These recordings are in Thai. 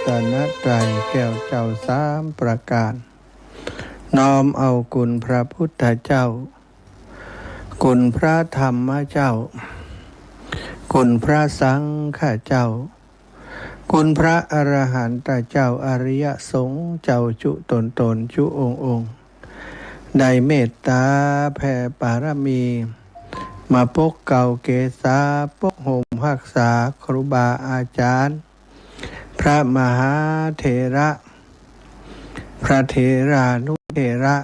ตนะไตรแก้วเจ้าสามประการน้อมเอาคุณพระพุทธเจ้าคุณพระธรรมเจ้าคุณพระสังฆเจ้าคุณพระอรหันตเจ้าอริยสงฆ์เจ้าจุตนจุองค์ได้เมตตาแผ่ปารมีมาปกเก่าเกษาปกห่มรักษาครูบาอาจารย์พระมหาเถระพระเถรานุเถระ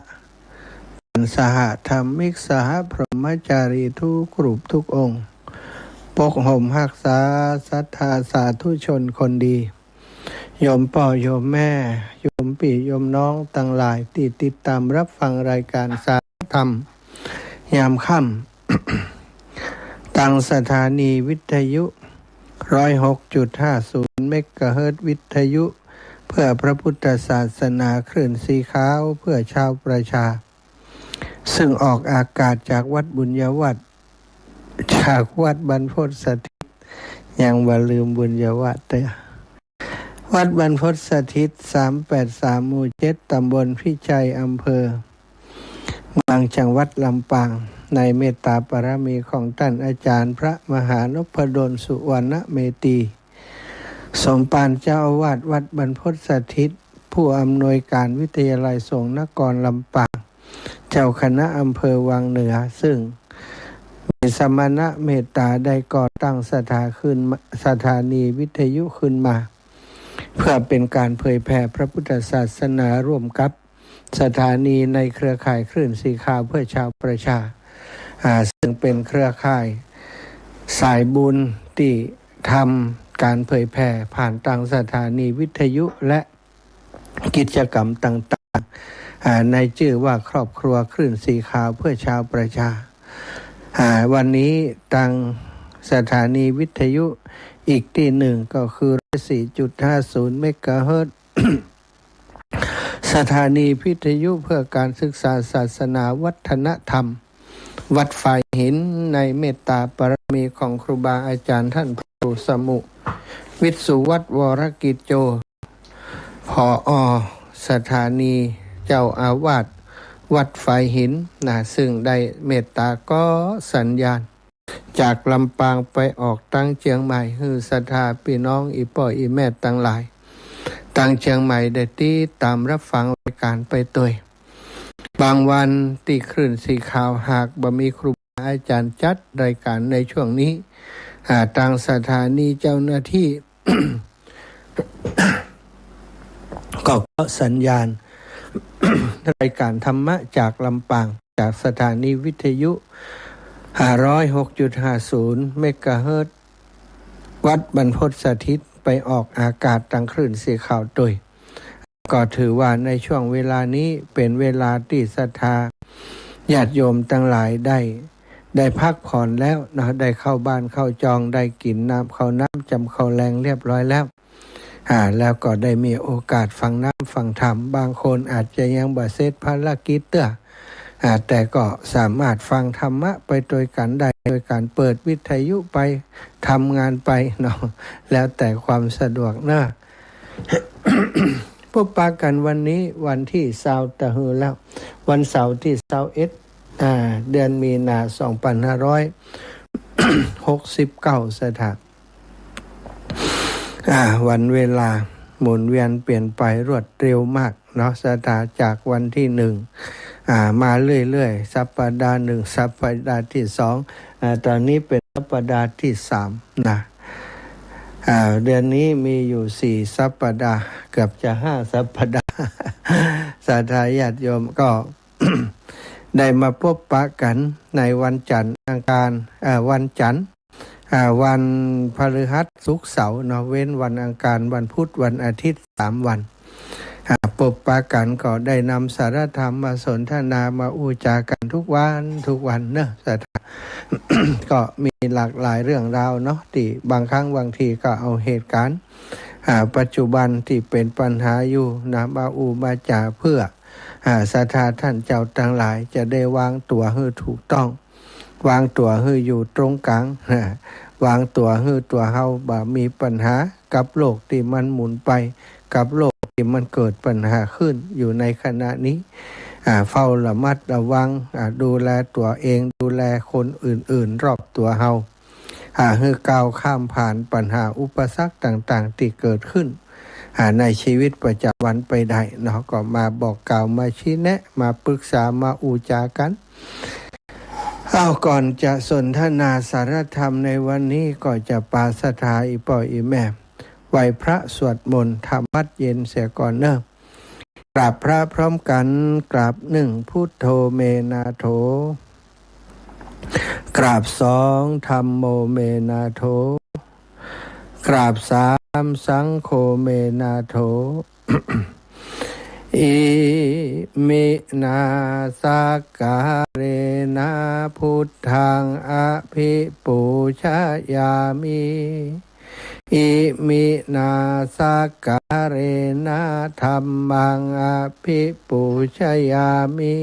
สหธรรมิกสหพรหมจารีทุกรูปทุกองค์ปกห่มรักษาศรัทธาสาธุชนคนดีโยมพ่อโยมแม่โยมพี่โยมน้องทั้งหลายที่ติดตามรับฟังรายการสารธรรมยามค่ำตั้งสถานีวิทยุ 106.50 เมกะเฮิรตซ์วิทยุเพื่อพระพุทธศาสนาคลื่นสีขาวเพื่อชาวประชาซึ่งออกอากาศจากวัดบุญญวัฒน์จากวัดบรรพตสถิตยังบ่ลืมบุญญวัฒน์วัดบรรพตสถิต383หมู่7ตำบลพิชัยอำเภอบางจังหวัดลำปางในเมตตาปรมีของท่านอาจารย์พระมหานพดลสุวรรณเมตีสมภารเจ้าอาวาสวัดบรรพตสถิตผู้อำนวยการวิทยาลัยสงฆ์นครลำปางเจ้าคณะอำเภอวังเหนือซึ่งมีสมณะเมตตาได้ก่อตั้งสถานีวิทยุขึ้นมาเพื่อเป็นการเผยแผ่พระพุทธศาสนาร่วมกับสถานีในเครือข่ายคลื่นสีขาวเพื่อชาวประชาซึ่งเป็นเครือข่ายสายบุญที่ทำการเผยแผ่ผ่านทางสถานีวิทยุและกิจกรรมต่างๆในชื่อว่าครอบครัวคลื่นสีขาวเพื่อชาวประชาวันนี้ทางสถานีวิทยุอีกที่หนึ่งก็คือ 4.50 เมกะเฮิรตซ์ สถานีวิทยุเพื่อการศึกษาศาสนาวัฒนธรรมวัดฝ่ายหินในเมตตาปรมีของครูบาอาจารย์ท่านพระครูสมุวิสุวัฒน์วรกิจโจผอ.สถานีเจ้าอาวาสวัดฝ่ายหินซึ่งได้เมตตาก็สัญญาณจากลำปางไปออกตั้งเชียงใหม่คือศรัทธาพี่น้องอีป่ออีแม่ทั้งหลายตั้งเชียงใหม่ได้ที่ตามรับฟังรายการไปตัวบางวันที่คลื่นสีขาวหากบ่มีครูบาอาจารย์จัดรายการในช่วงนี้ทางสถานีเจ้าหน้าที่ ก็สัญญาณ รายการธรรมะจากลำปางจากสถานีวิทยุ 106.50 เมกะเฮิรตซ์วัดบรรพตสถิตไปออกอากาศทางคลื่นสีขาวด้วยก็ถือว่าในช่วงเวลานี้เป็นเวลาที่ศรัทธาญาติโยมทั้งหลายได้พักผ่อนแล้วได้เข้าบ้านเข้าจองได้กินน้ำเข้าน้ำจำเข้าแรงเรียบร้อยแล้วแล้วก็ได้มีโอกาสฟังน้ำฟังธรรมบางคนอาจจะยังบ่เสร็จภารกิจแต่ก็สามารถฟังธรรมะไปโดยกันได้โดยการเปิดวิทยุไปทำงานไปแล้วแต่ความสะดวกพบปะกันวันนี้วันที่20ตะฮือแล้ววันเสาร์ที่21เดือนมีนา2569สถานวันเวลาหมุนเวียนเปลี่ยนไปรวดเร็วมากสถานจากวันที่1มาเรื่อยๆสัปดาห์1สัปดาห์ที่2ตอนนี้เป็นสัปดาห์ที่3เดือนนี้มีอยู่4สัปดาห์เกือบจะ5สัปดาห์ศรัทธาญาติโยมก็ ได้มาพบปะกันในวันจันทร์อังคารวันจันทร์วันพฤหัสศุกร์เสาร์เว้นวันอังคารวันพุธวันอาทิตย์3วันพบปะกันก็ได้นำสาระธรรมมาสนทนามาอุจากันทุกวันสัทธา ก็มีหลากหลายเรื่องราวที่บางครั้งบางทีก็เอาเหตุการณ์ปัจจุบันที่เป็นปัญหาอยู่มาอุมาจาเพื่อศรัทธาท่านเจ้าทั้งหลายจะได้วางตัวให้ถูกต้องวางตัวให้อยู่ตรงกลางวางตัวให้ตัวเฮาบ่มีปัญหา กับโลกที่มันหมุนไปกับโลกที่มันเกิดปัญหาขึ้นอยู่ในขณะนี้เฝ้าระมัดระวังดูแลตัวเองดูแลคนอื่นๆรอบตัวเฮาให้ก้าวข้ามผ่านปัญหาอุปสรรคต่างๆที่เกิดขึ้นในชีวิตประจำวันไปได้เนาะก็มาบอกกล่าวมาชี้แนะมาปรึกษามาอูจากันก่อนจะสนทนาสารธรรมในวันนี้ก็จะปาสถาอีป่ออีแม่ไหวพระสวดมนต์ทำวัดเย็นเสียก่อนเนอะกราบพระพร้อมกันกราบหนึ่งพุทโธเมนาโถกราบสองธัมโมเมนาโถกราบสามสังโฆเมนาโถ อิมินาสการเรนะพุทธังอภิปูชยามิอิมินาสการเรนะธัมมังอภิปูชยามิ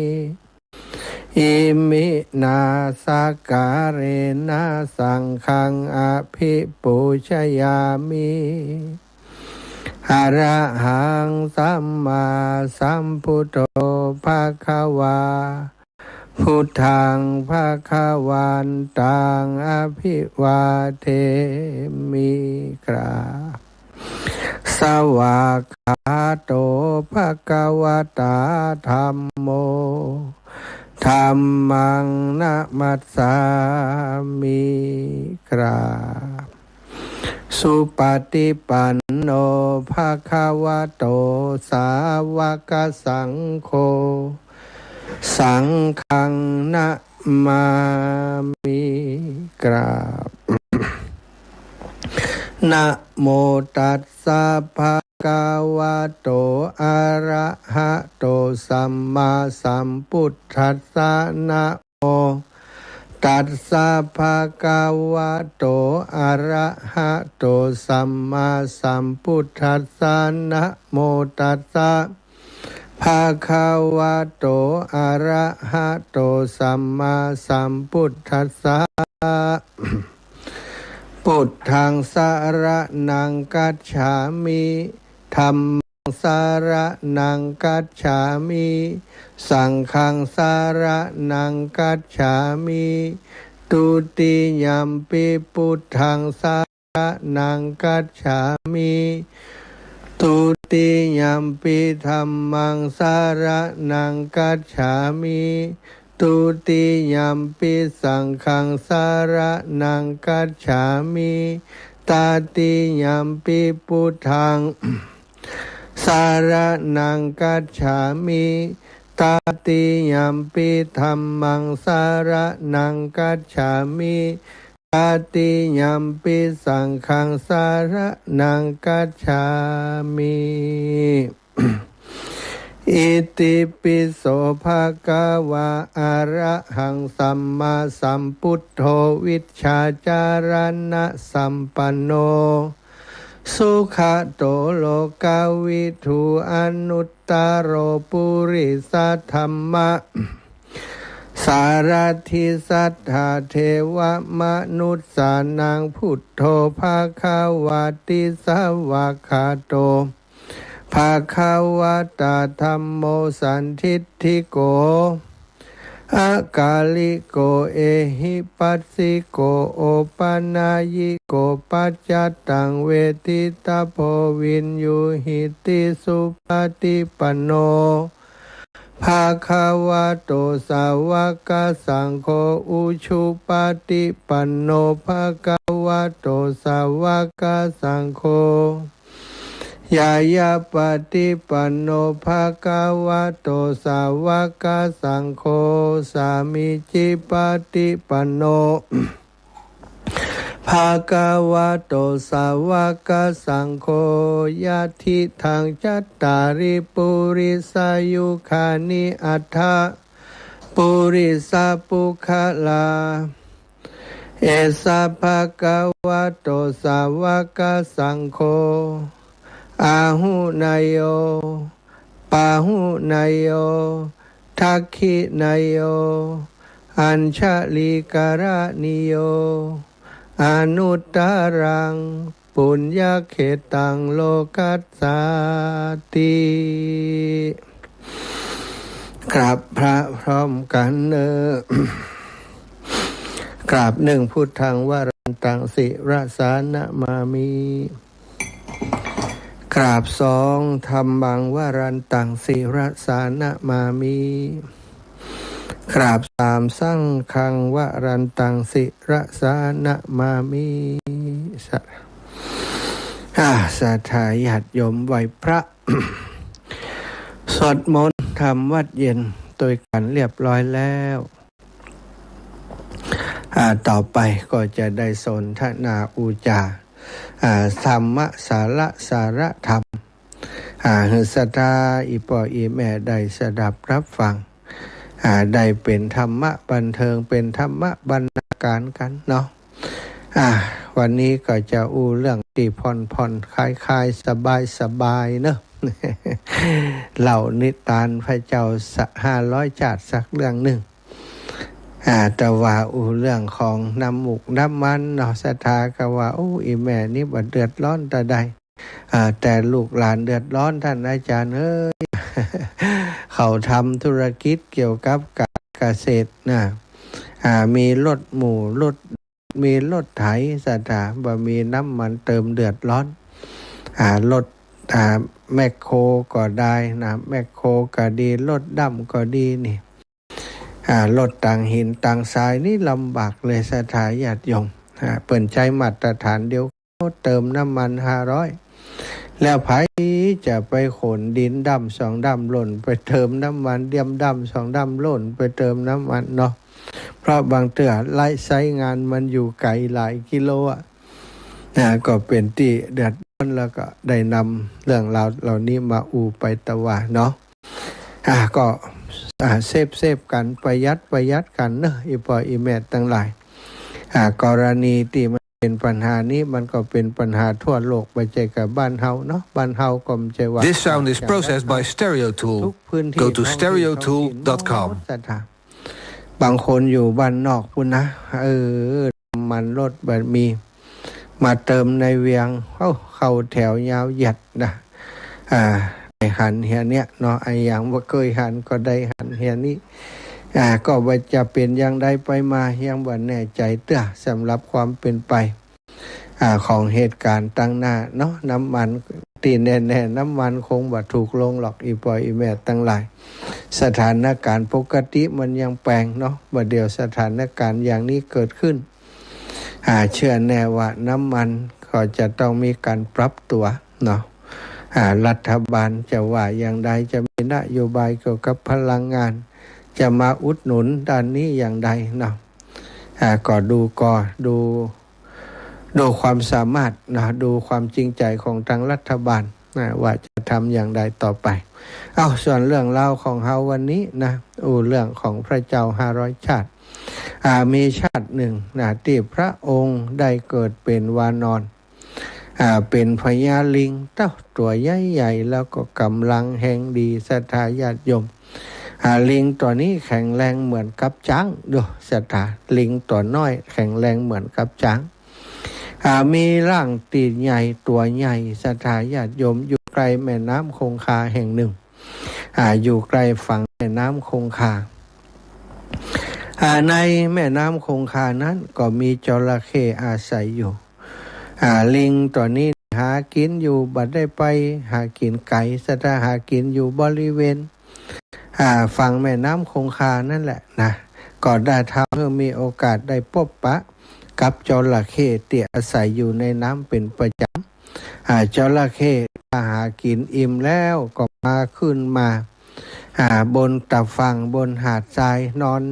อิมินาสการเรนะสังฆังอภิปูชยามิอะระหังสัมมาสัมพุทโธภควาพุทธังภวันตังอภิวาเทมิกราสวากขาโตภควตาธัมโมธัมมังนะมัสสามิกราสุปฏิปันโนภควโตสาวกสังโฆสังฆังนะมามิกราบ นะโมตัสสะภะคะวะโตอะระหะโตสัมมาสัมพุทธัสสะนะโมตัสสะภะคะวะโตอะระหะโตสัมมาสัมพุทธัสสะนะโมตัสสะภะคะวะโตอะระหะโตสัมมาสัมพุทธัสสะพุทธังสรณังคัจฉามิธัมมังสรณังคัจฉามิสังฆังสรณังคัจฉามิทุติยัมปิพุทธังสรณังคัจฉามิทุติยัมปิธัมมังสรณังคัจฉามิทุติยัมปิสังฆังสรณังคัจฉามิตติยัมปิพุทธังสรณังคัจฉามิตติยัมปิธัมมังสรณังคัจฉามิตติยัมปิสังฆังสรณังคัจฉามิอิติปิโสภะคะวะอะระหังสัมมาสัมพุทโธวิชชาจารณะสัมปันโนสุขโตโลกวิทูอนุตตโรปุริสัทธัมมะสารถิสัทธาเทวมนุษสานังพุทโธภะคะวะติสวากขาโตภะคะวะตาธัมโมสันทิฏฐิโกอากาลิโกเอหิปัสสิโกโอปันนายิโกปัจจตังเวทิตาโพวินยูหิติสุปฏิปันโนภะคะวะโตสาวกสังโฆอุชุปฏิปันโนภะคะวะโตสาวกสังโฆยายาปฏิปันโนภะคะวะโตสาวกสังโฆสามิจิปฏิปันโนภะคะวะโตสาวกสังโฆยะทิทังจัตตาริปุริสายุคานิอัฏฐปุริสปุคลาเอสะภะคะวะโตสาวกสังโฆอาหุนายโยปาหุนายโยทักขินายโยอัญชลิกระนิโยอนุตตรัง ปุญญเขตังโลกัสสาติกราบพระพร้อมกันกราบหนึ่งพุทธังวรันตังสิรสานะมามิกราบสองธัมมังวรันตังสิรสานะมามิกราบสามสังฆังวรันตังสิรสานะมามิสาธาญาติโยมไหว้พระ สวดมนต์ทำวัดเย็นโดยกันเรียบร้อยแล้วต่อไปก็จะได้สนทนาอุจาธรรมะสาระธรรมศรัทธาอีปออีแม่ได้สดับรับฟังได้เป็นธรรมะบันเทิงเป็นธรรมะบรรณาการกันเนาะวันนี้ก็จะเรื่องที่ผ่อนคลายสบายเนอะ เล่านิทานพระเจ้า500 ชาติสักเรื่องหนึ่งแต่ว่าเรื่องของน้ำมูกน้ำมันเนาะศรัทธาก็ว่าอีแม่นี่บ่เดือดร้อนแต่ใดแต่ลูกหลานเดือดร้อนท่านอาจารย์เขาทำธุรกิจเกี่ยวกับการเกษตรนะมีรถหมู่มีรถไถศรัทธาบ่มีน้ำมันเติมเดือดร้อนรถแมคโครก็ได้นะแมคโครก็ดีรถดำก็ดีนี่รถต่างหินต่างทรายนี่ลำบากเลยศรัทธาญาติโยมเปิ่นใช้มาตรฐานเดียวเติมน้ำมัน500แล้วไผจะไปขนดินดำ2 ดำหล่นไปเติมน้ำมันเดียมดำ2 ดำหล่นไปเติมน้ำมันเนาะเพราะบางเตือไล่ไซงานมันอยู่ไกลหลายกิโลก็เป็นที่เดือดร้อนแล้วก็ได้นำเรื่องราวเหล่านี้มาไปตะว่าเนาะก็เซฟกันประหยัดกันเนอะอีปออีแม่ทั้งหลายกรณีที่มันเป็นปัญหานี้มันก็เป็นปัญหาทั่วโลกไม่ใช่กับบ้านเฮาเนาะบ้านเฮาก็ไม่ใช่ว่า This sound is processed by StereoTool. Go to stereotool.com. บางคนอยู่บ้านนอกพุ่นนะมันรถแบบมีมาเติมในเวียงเข้าแถวยาวเหยียดนะไอหันเฮียเนี้ยเนาะไออย่างว่าเคยหันก็ได้หันเฮียนี้ก็ว่าจะเป็นอย่างใดไปมายังบ่แน่ใจเตื้อสำหรับความเป็นไปของเหตุการณ์ตั้งหน้าเนาะน้ำมันตีแน่น้ำมันคงบ่ถูกลงหรอกอีปอยอีแม่ตั้งหลายสถานการณ์ปกติมันยังแปลงเนาะบ่เดียวสถานการณ์อย่างนี้เกิดขึ้นเชื่อแน่ว่าน้ำมันก็จะต้องมีการปรับตัวเนาะรัฐบาลจะว่าอย่างใดจะมีนโยบายเกี่ยวกับพลังงานจะมาอุดหนุนด้านนี้อย่างใดเนาะก็ดูความสามารถนะดูความจริงใจของทางรัฐบาลว่าจะทำอย่างใดต่อไปส่วนเรื่องเล่าของเฮาวันนี้นะเรื่องของพระเจ้า500 ชาติมีชาติหนึ่งนะที่พระองค์ได้เกิดเป็นวานอนเป็นพญาลิงตัวใหญ่ๆแล้วก็กำลังแห่งดีศรัทธาญาติโยมลิงตัวนี้แข็งแรงเหมือนกับช้างดูศรัทธาลิงตัวน้อยแข็งแรงเหมือนกับช้างมีร่างตีนใหญ่ตัวใหญ่ศรัทธาญาติโยมอยู่ไกลแม่น้ำคงคาแห่งหนึ่งอยู่ไกลฝั่งแม่น้ำคงคาในแม่น้ำคงคานั้นก็มีจระเข้อาศัยอยู่ลิงตัวนี้หากินอยู่บัดได้ไปหากินไก่ศรัทธาหากินอยู่บริเวณฝั่งแม่น้ำคงคานั่นแหละนะก็ได้ทำให้มีโอกาสได้พบปะกับจระเข้ที่อาศัยอยู่ในน้ำเป็นประจำจระเข้หากินอิ่มแล้วก็มาขึ้นมาบนตะฝั่งบนหาดทรายนอน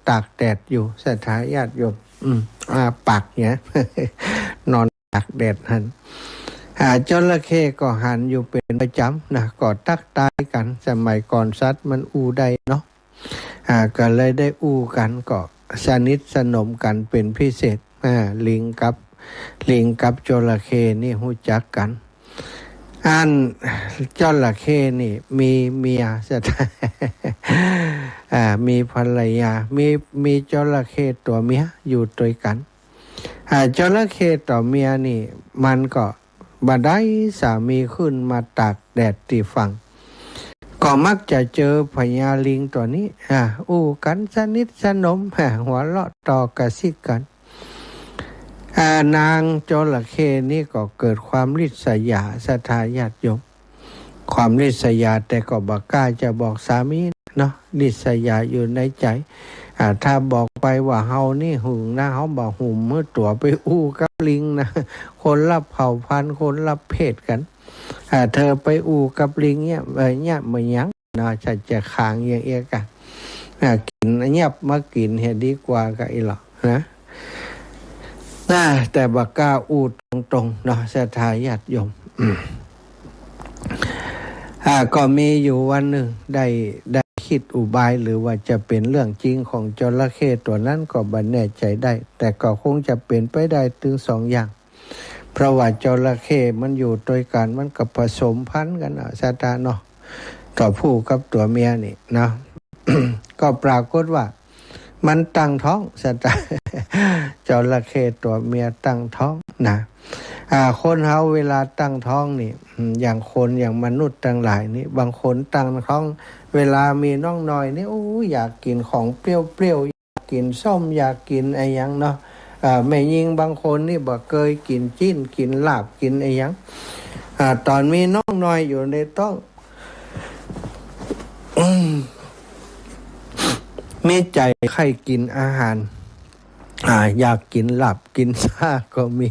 ตากแดดอยู่ศรัทธาญาติโยมปักเนี่ย นอนตากแดดหันจระเข้ก็หันอยู่เป็นประจำนะก็ตักตายกันสมัยก่อนสัตว์มันได้เนาะก็เลยได้กันก็สนิทสนมกันเป็นพิเศษลิงกับจระเข้นี่รู้จักกันจระเข้นี่มีเมียมีภรรยามีจระเข้ตัวเมียอยู่ด้วยกัน จระเข้ต่อเมียนี่มันก็บ่ได้สามีขึ้นมาตากแดดที่ฝั่งก็มักจะเจอพญาลิงตัวนี้อู้กันสนิทสนมหัวเราะต่อกระซิกกันนางจระเข้นี่ก็เกิดความริษยาศรัทธาญาติโยมความริษยาแต่ก็บ่กล้าจะบอกสามีเนาะริษยาอยู่ในใจถ้าบอกไปว่าเฮานี่หึงนะเฮาบ่หุ่มเมื่อตัวไปอู้กับลิงนะคนละเผ่าพันธุ์คนละเพศกันเธอไปอู้กับลิงเนี่ยเนี่ยไม่ยั้งเนาะจะขางอย่างเอียกันกินเงียบมากินเห็นดีกว่าก็อีหรอกนะแต่บ่กล้าอู้ตรงๆเนาะศรัทธาญาติโยมก็มีอยู่วันหนึ่งได้คิดอุบายหรือว่าจะเป็นเรื่องจริงของจระเข้ตัวนั้นก็บ่แน่ใจได้แต่ก็คงจะเป็นไปได้ถึงสองอย่างเพราะว่าจระเข้มันอยู่ด้วยกันมันก็ผสมพันธุ์กันศรัทธาเนาะตัวผู้กับตัวเมียนี่เนาะ ก็ปรากฏว่ามันตั้งท้องศรัทธา จระเข้ตัวเมียตั้งท้องนะคนเฮาเวลาตั้งท้องนี่อย่างคนอย่างมนุษย์ทั้งหลายนี่บางคนตั้งท้องเวลามีน้องน้อยนี่อยากกินของเปรี้ยวๆอยากกินส้มอยากกินไอ้หยังเนาะแม่ยิงบางคนนี่บ่เคยกินจิ้นกินลาบกินไอ้หยังตอนมีน้องน้อยอยู่ในท้องมีใจใครกินอาหารอยากกินหลับกินซ่าก็มี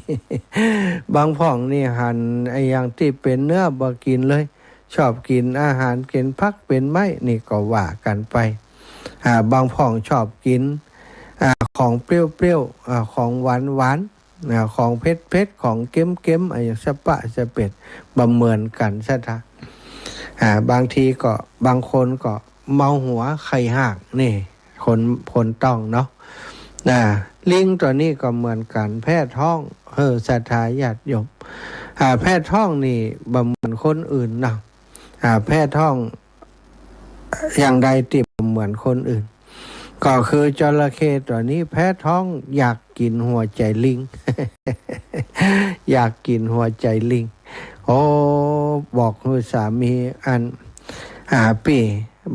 บางพ่องนี่หันไอ้อย่างที่เป็นเนื้อบ่กินเลยชอบกินอาหารกินผักเป็นไม้นี่ก็ว่ากันไปบางพ่องชอบกินของเปรี้ยวๆของหวานของเผ็ดของเค็มๆอะไรอย่างสะปะสะเป็ดบ่เหมือนกันซะท่าบางทีก็บางคนก็เมาหัวไข่หักนี่คนต้องเนาะลิงตัวนี้ก็เหมือนกันแพทย์ท้องศรัทธาญาติโยมแพทย์ท้องนี่บ่เหมือนคนอื่นนะแพทย์ท้องอย่างใดที่บ่เหมือนคนอื่นก็คือจระเข้ตัวนี้แพทย์ท้องอยากกินหัวใจลิง อยากกินหัวใจลิงบอกคือสามีปี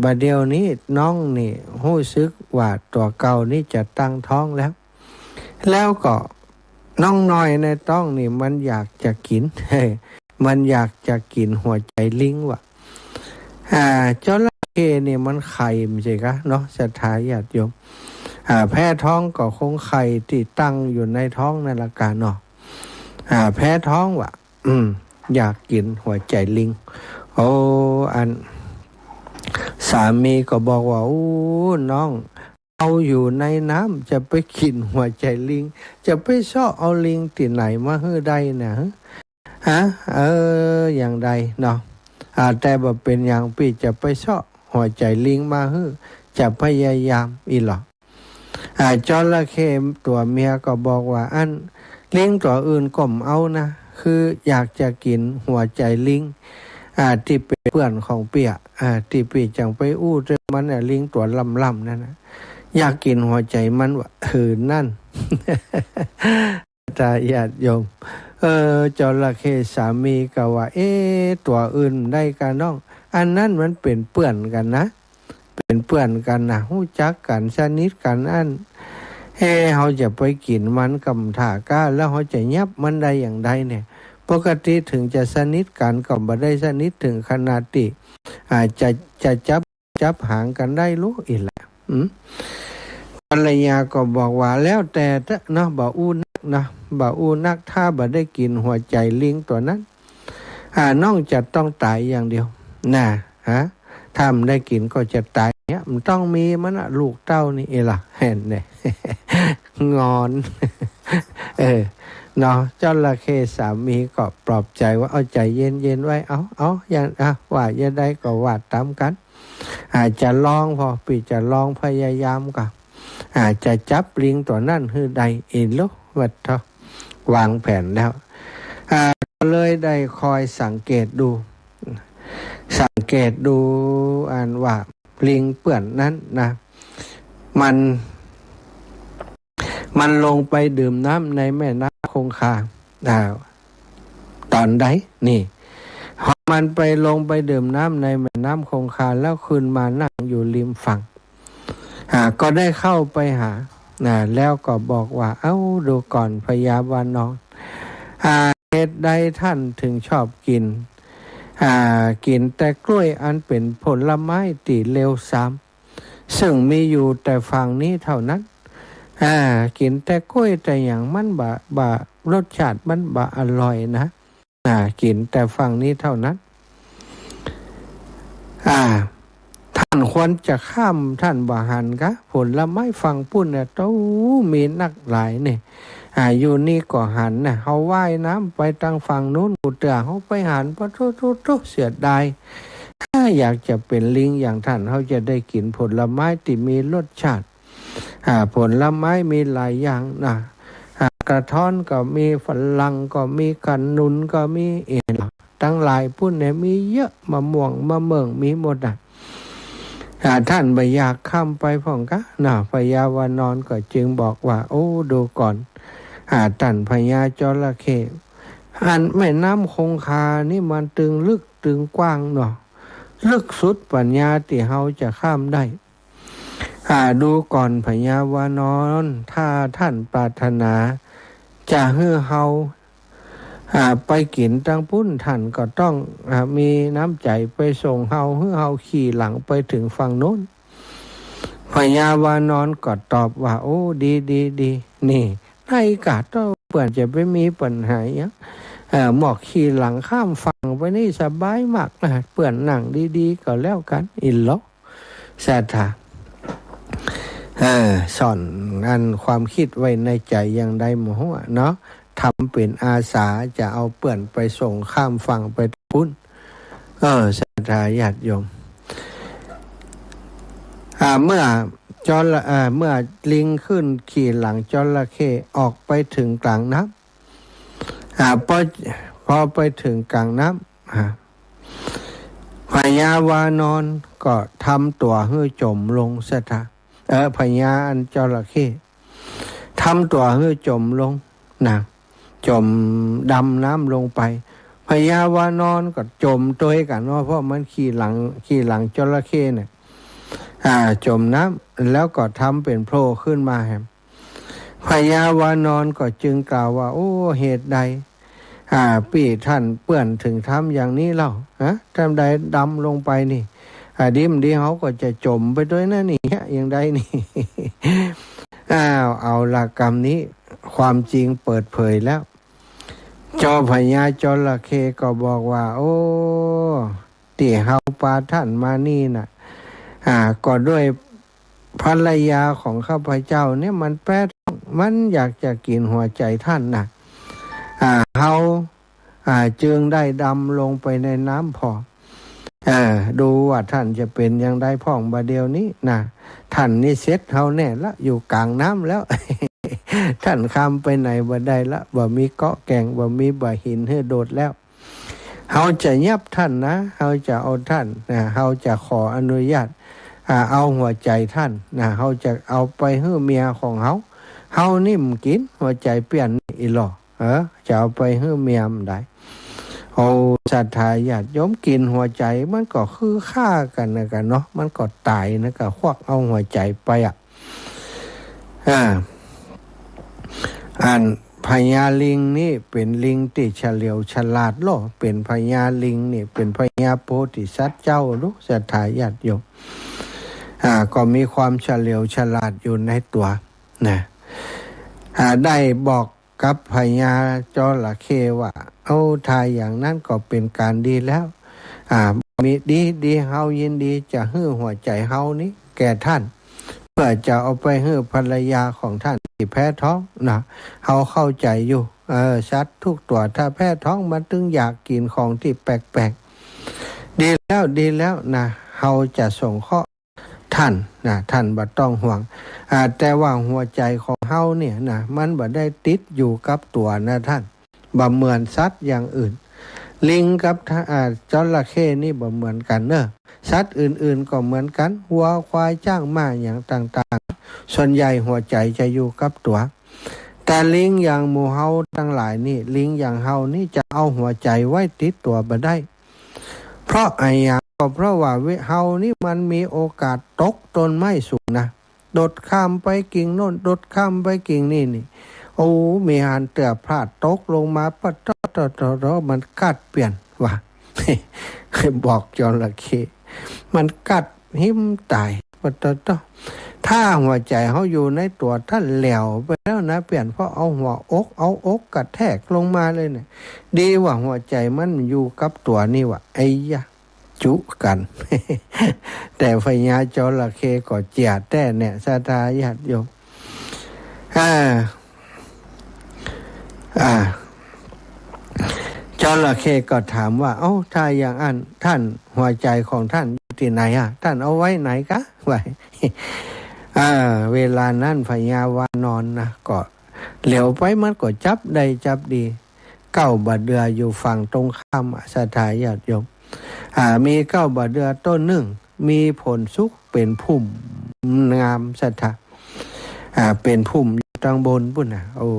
บัดเดียวนี้น้องนี่รู้สึกว่าตัวเก่านี่จะตั้งท้องแล้วก็น้องน้อยในท้องนี่มันอยากจะกิน มันอยากจะกินหัวใจลิงว่ะจระเข้นี่มันไข่ไม่ใช่กะเนาะศรัทธาญาติโยมแพ้ท้องก็คงไข่ที่ตั้งอยู่ในท้องนั่นละกันเนาะแพ้ท้องว่ะอยากกินหัวใจลิงสามีก็บอกว่าน้องเอาอยู่ในน้ำจะไปกินหัวใจลิงจะไปซ่อเอาลิงที่ไหนมาให้ได้นะอย่างใดเนาะแต่บ่เป็นอย่างพี่จะไปซ่อหัวใจลิงมาให้จะพยายามอีหรอจระเข้ตัวเมียก็บอกว่าลิงตัวอื่นก็เอานะคืออยากจะกินหัวใจลิงที่เป็นเพื่อนของเปียที่ปีจังไปอู้เรื่องมันลิงตัวลำๆนั่นนะอยากกินหัวใจมันว่านั่น ตาญาติโยมจระเข้สามีก็ว่าตัวอื่นได้กันน้องอันนั้นมันเป็นเพื่อนกันนะเป็นเพื่อนกันนะรู้จักกันสนิทกันเขาจะไปกินมันกำถ่าก้าแล้วเขาจะยับมันได้อย่างใดเนี่ยปกติถึงจะสนิทกันก็บ่ได้สนิทถึงขนาดที่จะจับหางกันได้รู้อีกแหละภรรยาก็บอกว่าแล้วแต่เนาะบ่อู้นักนะบ่อู้นักถ้าบ่ได้กินหัวใจลิงตัวนั้นน้องจะต้องตายอย่างเดียวถ้ามันได้กินก็จะตายเนี่ยมันต้องมีมันลูกเต้านี่เอล่ะเห็นเนี่ย งอนเนาะจระเข้สามีก็ปลอบใจว่าเอาใจเย็นๆไว้เอาอย่างว่าจะได้ก็ว่าตามกันจะลองพอปีจะลองพยายามก็จะจับลิงตัวนั่นคือใดเองลูกวัดเถอะวางแผนแล้วเลยได้คอยสังเกตดูว่าลิงเปื่อนนั้นนะ มันลงไปดื่มน้ำในแม่น้ำคงคาตอนใดนี่พอมันไปลงไปดื่มน้ำในแม่น้ำคงคาแล้วขึ้นมานั่งอยู่ริมฝั่งก็ได้เข้าไปหาแล้วก็บอกว่าเอ้าดูก่อนพญาวานอนเหตุใดท่านถึงชอบกินแต่กล้วยอันเป็นผลไม้ตีเลวซ้ำซึ่งมีอยู่แต่ฝั่งนี้เท่านั้นกินแต่กล้วยแต่อย่างมันบะรสชาติมันบะอร่อยนะกินแต่ฝั่งนี้เท่านั้นท่านควรจะข้ามท่านบ่หันกะผลไม้ฝั่งปุ่นเนี่ยโตมีนักหลายเนี่ยอยู่นี่ก็หันนะเขาว่ายน้ำไปทางฝั่งนู้นกูเตือเขาไปหันเพราะทุเสียดายถ้าอยากจะเป็นลิงอย่างท่านเขาจะได้กินผลไม้ที่มีรสชาติผลไม้มีหลายอย่างนะกระท้อนก็มีฝรั่งก็มีขนุนก็มีตั้งหลายปุ่นเนี่ยมีเยอะมะม่วงมะเมืองมีหมดท่านไม่อยากข้ามไปพ่องกะพญาวานอนก็จึงบอกว่าโอ้ดูก่อนท่านพญาจระเข้แม่น้ำคงคานี่มันตึงลึกตึงกว้างเนาะลึกสุดปัญญาที่เฮาจะข้ามได้ดูก่อนพญาวานอนถ้าท่านปรารถนาจะให้เฮาไปกินตังปุ้นท่านก็ต้องมีน้ำใจไปส่งเฮาให้เฮาขี่หลังไปถึงฝั่งโน้นพญาวานอนก็ตอบว่าโอ้ดีนี่ในกาต้องเปื่อนจะไปมีปัญหาหมอกขี่หลังข้ามฝั่งไปนี่สบายมากนะเปื่อนหนังดีๆก็แล้วกันอินล็อกแซทาสอนอันความคิดไว้ในใจอย่างใดหมอเนาะทำเป็นอาสาจะเอาเปื่อนไปส่งข้ามฝั่งไปปุ้นศรัทธาญาติโยมเมื่อลิงขึ้นขี่หลังจระเข้ออกไปถึงกลางน้ำพอไปถึงกลางน้ำพญาวานอนก็ทำตัวให้จมลงศรัทธาพญาอันจระเข้ทำตัวให้จมลงจมดำน้ำลงไปพญาวานอนก็จมตัวกันเพราะมันขี่หลังจระเข้เนี่ยจมน้ำแล้วก็ทำเป็นโผล่ขึ้นมาพญาวานอนก็จึงกล่าวว่าโอ้เหตุใดปี่ท่านเปื่อนถึงทำอย่างนี้เล่าทำใดดำลงไปนี่ดิมดีเขาก็จะจมไปด้วยนะนี่อย่างใดนี่ เอาละกรรมนี้ความจริงเปิดเผยแล้วจอพญาจระเข้ก็บอกว่าโอ้ที่เฮาปาท่านมานี่น่ะก็ด้วยภรรยาของข้าพเจ้าเนี่ยมันแปรมันอยากจะกินหัวใจท่านน่ะเฮาจึงได้ดำลงไปในน้ำพอดูว่าท่านจะเป็นอย่างไรพ่องบาเดียวนี้นะท่านนี่เซ็ตเฮาแน่ละอยู่กลางน้ำแล้ว ท่านข้ามไปไหนบ่ได้ละบ่มีเกาะแก่งบ่มีบ่หินให้โดดแล้วเฮาจะยับท่านนะเฮาจะเอาท่านเฮาจะขออนุญาตเอาหัวใจท่านเฮาจะเอาไปให้เมียของเฮานิ่มกินหัวใจเปลี่ยนอีหลอจะเอาไปให้เมียมได้เอาศรัทธาญาติโยมกินหัวใจมันก็คือฆ่ากันนะกันเนาะมันก็ตายนะก็ควักเอาหัวใจไปพญาลิงนี่เป็นลิงที่เฉลียวฉลาดเป็นพญาลิงนี่เป็นพญาโพธิสัตว์เจ้าลูกศรัทธาญาติโยมก็มีความเฉลียวฉลาดอยู่ในตัวนะได้บอกกับพญาจระเข้ว่าเอาทายอย่างนั้นก็เป็นการดีแล้วมีดีเฮายินดีจะให้หัวใจเฮานี้แก่ท่านเพื่อจะเอาไปให้ภรรยาของท่านที่แพ้ท้องนะเฮาเข้าใจอยู่สัตว์ทุกตัวถ้าแพ้ท้องมันถึงอยากกินของที่แปลกๆดีแล้วนะเฮาจะส่งข้อท่านท่านบ่ต้องห่วงแต่ว่าหัวใจของเฮาเนี่ยนะมันบ่ได้ติดอยู่กับตัวนะท่านบ่เหมือนสัตว์อย่างอื่นลิงกับจระเข้นี่บ่เหมือนกันเนอะสัตว์อื่นๆก็เหมือนกันวัวควายจ้างม้าอย่างต่างๆส่วนใหญ่หัวใจจะอยู่กับตัว แต่ลิงอย่างหมู่เฮาทั้งหลายนี่ลิงอย่างเฮานี่จะเอาหัวใจไว้ติดตัวบ่ได้ เพราะไอ้อย่างก็เพราะว่าเฮานี่มันมีโอกาสตกต้นไม้สูงนะโดดข้ามไปกิ่งโน่นโดดข้ามไปกิ่งนี่โอ้มีหันเตือพลาดตกลงมาปะตอมันกัดเปลี่ยนว่ะ เคยบอกจระเข้มันกัดหิ้มตายปะตอถ้าหัวใจเขาอยู่ในตัวท่านแหลวไปแล้วนะเปลี่ยนเพราะเอาหัวอกกระแทกลงมาเลยเนี่ยดีว่าหัวใจมันอยู่กับตัวนี่ว่ะไอ้ยะจุกัน แต่พญาจระเข้ก็เจียดแต่เนี่ยสาธาญาติโยมจระเข้ก็ถามว่าเอ้าถ้าอย่างอันท่านหัวใจของท่านอยู่ที่ไหนท่านเอาไว้ไหนกะไว้ เวลานั้นพญาวานอนนะก็เหลียวไปมันก็จับได้จับดีเก้าบาเดืออยู่ฝั่งตรงข้ามสถาญาติโยมมีเก้าบาเดือต้นหนึ่งมีผลสุกเป็นพุ่มงามสถาเป็นพุ่มอยู่ทางบนปุ่นโอ้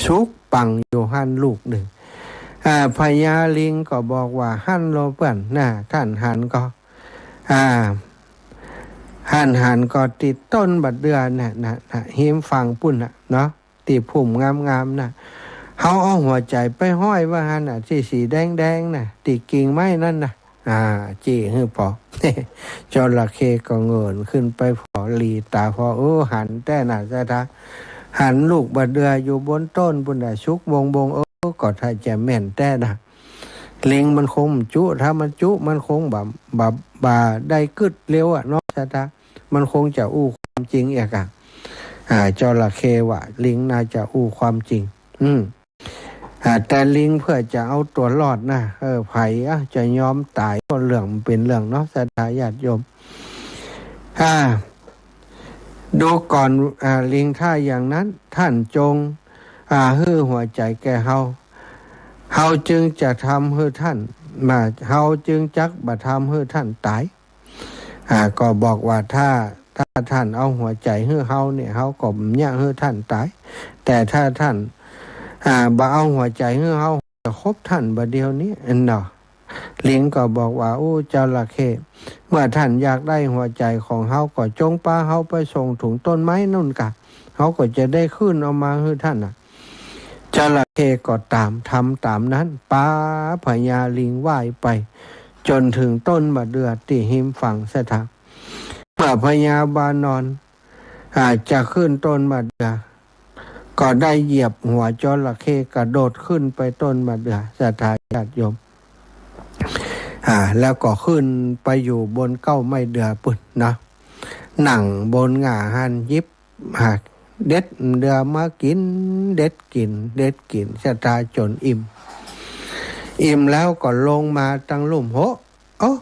สุกปังอยู่หันลูกหนึ่งพญาลิงก็บอกว่าหันโลเปิ้นนะท่านหันก็หันก็ติดต้นบัดเดือนนะหิมฟังปุ่นเนาะติดพุ่มงามๆนะเขาเอาหัวใจไปห้อยว่าหันที่สีแดงนะติดกิ่งไม้นั่นนะจี้ฮือพอ จระเข้ก็เงินขึ้นไปพอลีตาพอหันแต่น่ะซะทะหันลูกบัดเดืออยู่บนต้นปุ่นชุกบงก็ถ้าจะแม่นแต่นะลิงมันคงจุถ้ามันจุมันคงบ่าได้กึดเร็วเนาะซะทะมันคงจะอู้ความจริงอีกจระเข้ว่าลิงน่าจะอู้ความจริงแต่ลิงเพื่อจะเอาตัวรอดนะไผจะยอมตายก็เรื่องมันเป็นเรื่องเนาะศรัทธาญาติโยมดูก่อนลิงถ้าอย่างนั้นท่านจงฮื้อหัวใจแก่เฮาจึงจะทำให้ท่านเฮาจึงจักบ่ทำให้ท่านตายก็บอกว่าถ้าท่านเอาหัวใจให้เฮาเนี่ยเฮาก็เนี่ยให้ท่านตายแต่ถ้าท่านบ่เอาหัวใจให้เฮาจะคบท่านบ่เดียวนี้เนาะลิงก็บอกว่าจระเข้เมื่อท่านอยากได้หัวใจของเฮาก็จงพาเฮาไปส่งถึงต้นไม้นู่นกะเฮาก็จะได้ขึ้นเอามาให้ท่านจระเข้ก็ทำตามนั้นป้าพญาลิงว่ายไปจนถึงต้นมะเดื่อที่หิมฝั่งสถาเมื่อพญาบานอนจะขึ้นต้นมะเดื่อก็ได้เหยียบหัวจระเข้กระโดดขึ้นไปต้นมะเดื่อสถาญาติโยมแล้วก็ขึ้นไปอยู่บนเก้าไม้เดือปุ่นนะหนังบนหง่าหันยิบเด็ดเดือมากินเด็ดกินสถาจนอิ่มแล้วก็ลงมาตั้งลุ่ม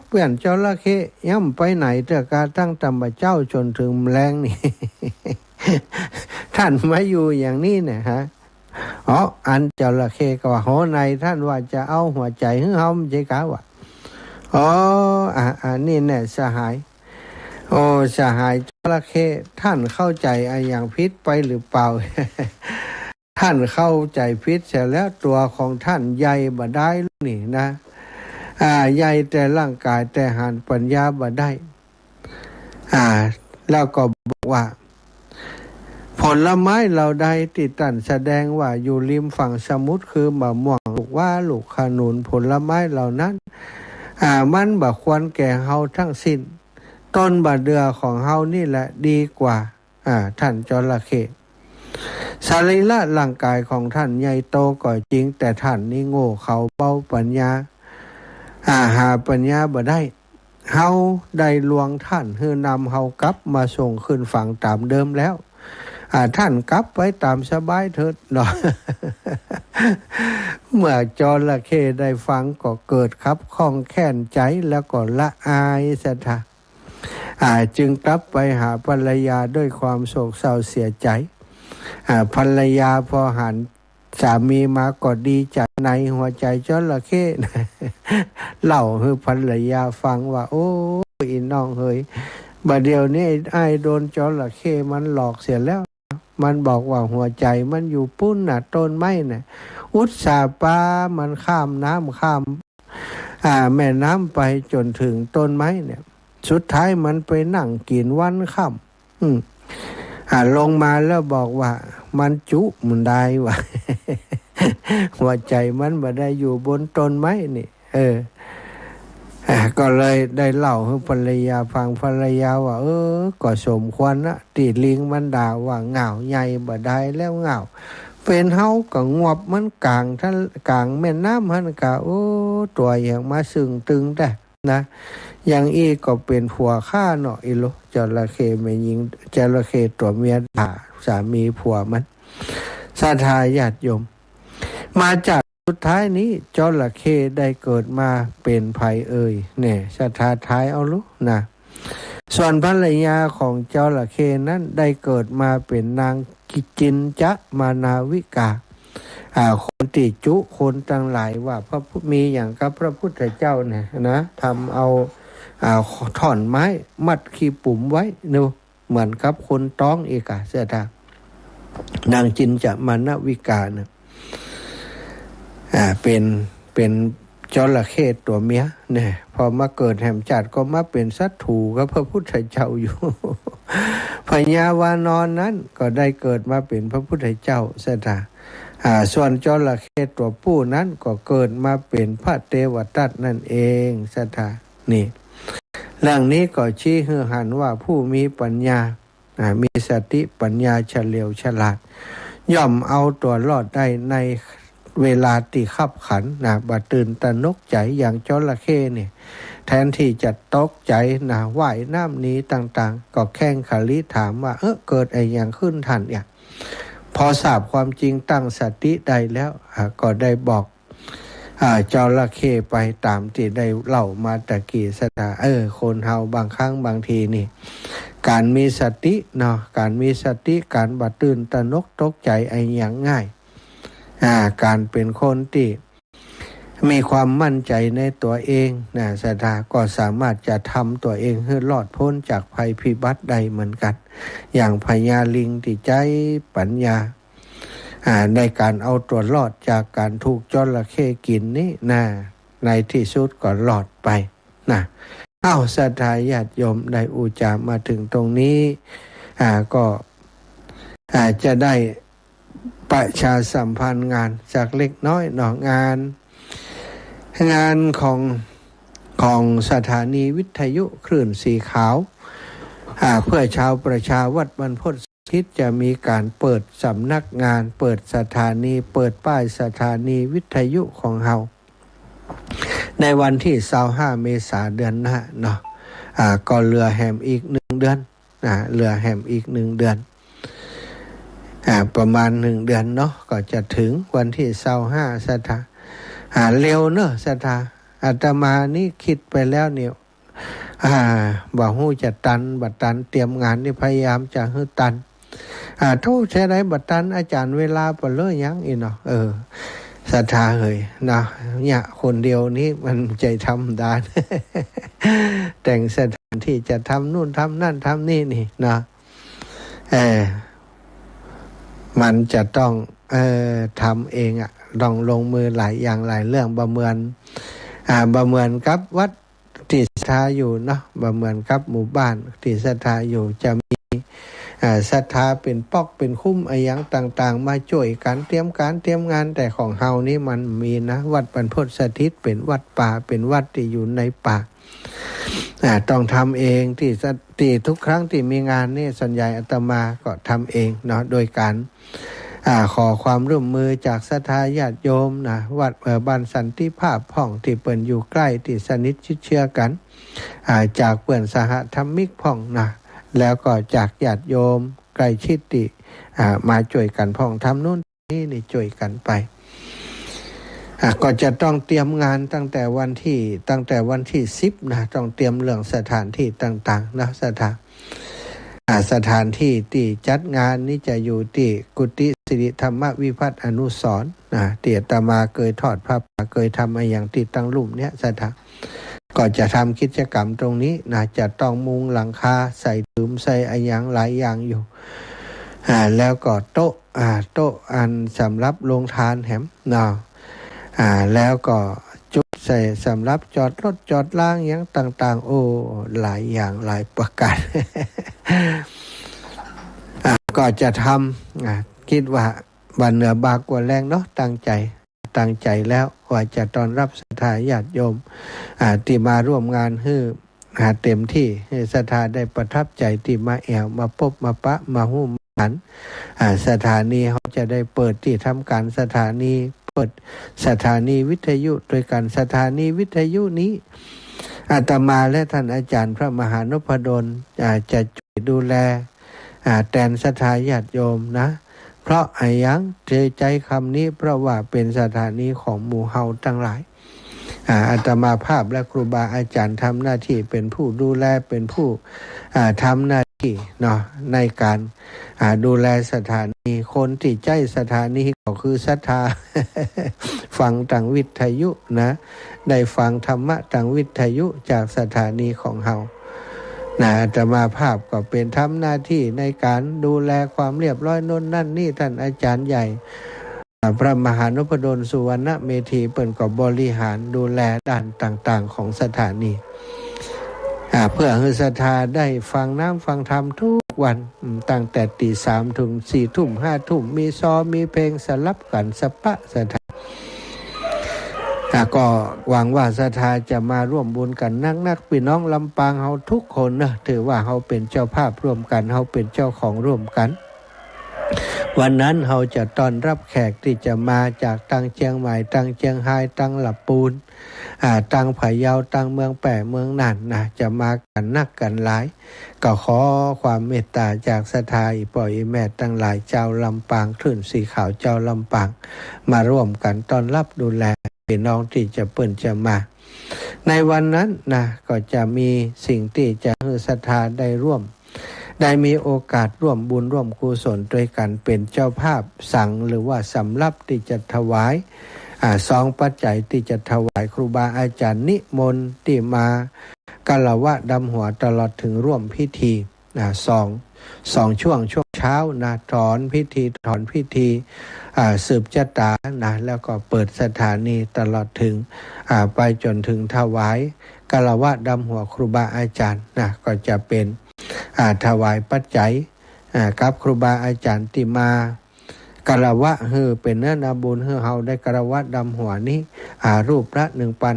เปลี่ยนจระเข้ย่ำไปไหนเถอะกาตั้งตำบะเจ้าจนถึงแรงนี่ ท่านมาอยู่อย่างนี้เนี่ยอันจระเข้ก็ว่าโหในท่านว่าจะเอาหัวใจให้เฮาไม่ใช่กะว่านี่แน่สหายสหายจระเข้ท่านเข้าใจอย่างพิษไปหรือเปล่า ท่านเข้าใจพิษเสร็จแล้วตัวของท่านใหญ่บ่ได้นี่นะใหญ่แต่ร่างกายแต่หานปัญญาบ่ได้แล้วก็บอกว่าผลไม้เราใดที่ท่านแสดงว่าอยู่ริมฝั่งสมุทรคือมะม่วงลูกว่าลูกขนุนผลไม้เหล่านั้นมันบ่ควรแก่เฮาทั้งสิ้นต้นบะเดือของเฮานี่แหละดีกว่าท่านจระเข้สรีระร่างกายของท่านใหญ่โตก็จริงแต่ท่านนี่โง่เขาเบาปัญญาหาปัญญาบ่ได้เฮาได้ลวงท่านคือนำเฮากลับมาส่งขึ้นฝั่งตามเดิมแล้วท่านกลับไปตามสบายเถิดเนาะ เมื่อจระเข้ได้ฟังก็เกิดครับข้องแค้นใจแล้วก็ละอายศรัทธาจึงกลับไปหาภรรยาด้วยความโศกเศร้าเสียใจภรรยาพอหันสามีมาก็ดีใจในหัวใจจระเข้ เล่าให้ภรรยาฟังว่าโอ้ยน้องเฮ้ยบัดเดี๋ยวนี้ไอ้โดนจระเข้มันหลอกเสียแล้ว มันบอกว่าหัวใจมันอยู่ปุ้นน่ะต้นไม้น่ะอุตส่าห์ปามันข้ามน้ำข้ามแม่น้ำไปจนถึงต้นไม้เนี่ยสุดท้ายมันไปนั่งกินวันค่ำลงมาแล้วบอกว่ามันจุมันได้ว่ะ หัวใจมันบ่ได้อยู่บนต้นไม้นี่ก็เลยได้เล่าให้ภรรยาฟังภรรยาว่าก็สมควรนะตีลิงมันด่าว่าเหงาใหญ่บ่ได้แล้วเหงาเป็นเฮาก็งวบมันกลางท่านกลางแม่น้ำหันกะตัวอย่างมาซึ่งตึงได้นะอย่างอีก็เป็นผัวฆ่าเนาะอีโลจระเข้ไม่ยิงจระเข้ตัวเมียด่าสามีผัวมันศรัทธาญาติโยมมาจากสุดท้ายนี้จระเข้ได้เกิดมาเป็นภัยเนี่ยศรัทธาท้ายเอาลุนะส่วนภรรยาของจระเข้นั้นได้เกิดมาเป็นนางกิจินจะมานาวิกาคนติจุคนตั้งหลายว่าพระมีอย่างกับพระพุทธเจ้าเนี่ยนะทำเอาท่อนไม้มัดขี้ปุ่มไว้นูเหมือนกับคนต้องเอกาเสดานางจินจะมานาวิกาเนี่ยเป็นจระเข้ตัวเมียเนี่ยพอมาเกิดแห่มจัดก็มาเป็นศัตรูกับพระพุทธเจ้าอยู่ พญาวานอนนั้นก็ได้เกิดมาเป็นพระพุทธเจ้าเสดาส่วนจระเข้ตัวผู้นั้นก็เกิดมาเป็นพระเทวทัตนั่นเองเสดานี่เรื่องนี้ก็ชี้ให้เห็นว่าผู้มีปัญญามีสติปัญญาเฉลียวฉลาดย่อมเอาตัวรอดได้ในเวลาตีขับขันบ่ตื่นตระหนกใจอย่างจระเข้เนี่ยแทนที่จะตกใจว่ายน้ำนี้ต่างๆก็แข่งขันลิถามว่าเกิดอะไรอย่างขึ้นทันเนี่ยพอทราบความจริงตั้งสติได้แล้วก็ได้บอกจระเข้ไปตามที่ได้เล่ามาตะกี้สตาคนเฮาบางครั้งบางทีนี่การมีสติเนาะการมีสติการบ่ตื่นตระหนกตกใจไอ้อย่างง่ายการเป็นคนที่มีความมั่นใจในตัวเองศรัทธาก็สามารถจะทำตัวเองให้รอดพ้นจากภัยพิบัติใดเหมือนกันอย่างพญาลิงที่ใจปัญญาในการเอาตัวรอดจากการถูกจระเข้กินนี่ในที่สุดก็รอดไปศรัทธาญาติโยมได้อุจามาถึงตรงนี้ก็จะได้ประชาสัมพันธ์งานจากเล็กน้อยงานของสถานีวิทยุคลื่นสีขาวเพื่อชาวประชาวัดบรรพตทิศจะมีการเปิดสำนักงานเปิดสถานีเปิดป้ายสถานีวิทยุของเฮาในวันที่25เมษายนเดือนหน้าเนาะก็เหลือแหมอีก1เดือนเหลือแหมอีก1เดือนประมาณ1เดือนเนาะก็จะถึงวันที่25สถาเร็วเนอะสถาอาตมานี่คิดไปแล้วเนี่ยบ่ฮู้จะตันบัดตันเตรียมงานนี่พยายามจะให้ตันโทษใช้ได้บัดตันอาจารย์เวลาเปเลยยังอีเนาะศรัทธาเฮ้ยนะเนี่ยคนเดียวนี้มันใจธรรมดา แต่งสถานที่จะทำนู่นทำนั่นทำนี่นะมันจะต้องทำเองต้องลงมือหลายอย่างหลายเรื่องประเมินกับวัดที่ศรัทธาอยู่เนาะประเมินกับหมู่บ้านที่ศรัทธาอยู่จะมีศรัทธาเป็นปอกเป็นคุ้มอะไรอย่างต่างๆมาช่วยกันเตรียมงานแต่ของเฮานี่มันมีนะวัดบรรพตสถิตเป็นวัดป่าเป็นวัดที่อยู่ในป่าต้องทำเองที่ทุกครั้งที่มีงานนี่ส่วนใหญ่อาตมาก็ทำเองเนาะโดยการขอความร่วมมือจากศรัทธาญาติโยมวัดบ้านสันติภาพพ่องที่เปิ้นอยู่ใกล้ที่สนิทชิดเชื่อกันจากเปิ้นสหธรรมิกพ่องแล้วก็จากญาติโยมใกล้ชิดที่มาช่วยกันพ่องทำนู่นนี่ช่วยกันไปก็จะต้องเตรียมงานตั้งแต่วันที่10ต้องเตรียมเรื่องสถานที่ต่างๆสถานที่ที่จัดงานนี้จะอยู่ที่กุฏิสิริธรรมวิพัฒน์อนุสรณ์ที่อาตมาเคยทอดผ้าป่าเคยทำมาอย่างที่ตั้งลุ่มเนี้ยก็จะทำกิจกรรมตรงนี้จะต้องมุงหลังคาใส่ดื่มใส่อย่างหลายอย่างอยู่ แล้วก็โต๊ะอันสำหรับลงทานแหมเนาะแล้วก็จุดใส่สำหรับจอดรถจอดล่างอย่างต่างๆโอ้หลายอย่างหลายประการ ก็จะทำคิดว่าบันเหนือบากกว่าแรงเนาะตั้งใจแล้วว่าจะต้อนรับศรัทธาญาติโยมที่มาร่วมงานให้เต็มที่ให้ศรัทธาได้ประทับใจที่มาแอวมาพบมาปะมาหุ้มหันสถานีเขาจะได้เปิดที่ทำการสถานีเปิดสถานีวิทยุโดยการสถานีวิทยุนี้อาตมาและท่านอาจารย์พระมหานพดลจะช่วยดูแลแทนศรัทธาญาติโยมนะเพราะไอ้ยังใจคำนี้เพราะว่าเป็นสถานีของหมู่เฮาทั้งหลายอาตมาภาพและครูบาอาจารย์ทำหน้าที่เป็นผู้ดูแลเป็นผู้ทำหน้าที่เนาะในการดูแลสถานีคนที่ใจสถานีก็คือศรัทธา ฟังทางวิทยุนะได้ฟังธรรมะทางวิทยุจากสถานีของเฮาอาตมาภาพก็เป็นทำหน้าที่ในการดูแลความเรียบร้อยโน่นนั่นนี่ท่านอาจารย์ใหญ่พระมหานพดลสุวรรณเมธีเปิ่นก็บริหารดูแลด้านต่างๆของสถานีเพื่อให้ศรัทธาได้ฟังน้ำฟังธรรมทุกวันตั้งแต่ตี 3 ถึง 4 ทุ่ม 5 ทุ่มมีซอมีเพลงสลับกันสปะศรัทธาก็หวังว่าศรัทธาจะมาร่วมบุญกันนักพี่น้องลำปางเฮาทุกคนนะถือว่าเฮาเป็นเจ้าภาพร่วมกันเฮาเป็นเจ้าของร่วมกันวันนั้นเราจะต้อนรับแขกที่จะมาจากตั้งเชียงใหม่ตั้งเชียงรายตั้งลำปูนตั้งพะเยาตั้งเมืองแปะเมืองน่านนะจะมากันนักกันหลายก็ขอความเมตตาจากศรัทธาอีป่อยแม่ตั้งหลายเจ้าลำปางคลื่นสีขาวเจ้าลำปางมาร่วมกันต้อนรับดูแลพี่น้องที่จะเปิ่นจะมาในวันนั้นนะก็จะมีสิ่งที่จะให้ศรัทธาได้ร่วมได้มีโอกาสร่วมบุญร่วมกุศลด้วยกันเป็นเจ้าภาพสั่งหรือว่าสำรับที่จะถวายซองปัจจัยที่จะถวายครูบาอาจารย์นิมนต์ที่มากะละวะดำหัวตลอดถึงร่วมพิธีสองช่วงเช้านะถอนพิธีสืบชะตานะแล้วก็เปิดสถานีตลอดถึงไปจนถึงถวายกะละวะดำหัวครูบาอาจารย์นะก็จะเป็นถวายปัจจัยกับครูบาอาจารย์ที่มากะละวะเป็นเนื้อนาบุญเฮาได้กะละวะดำหัวนี้รูปละ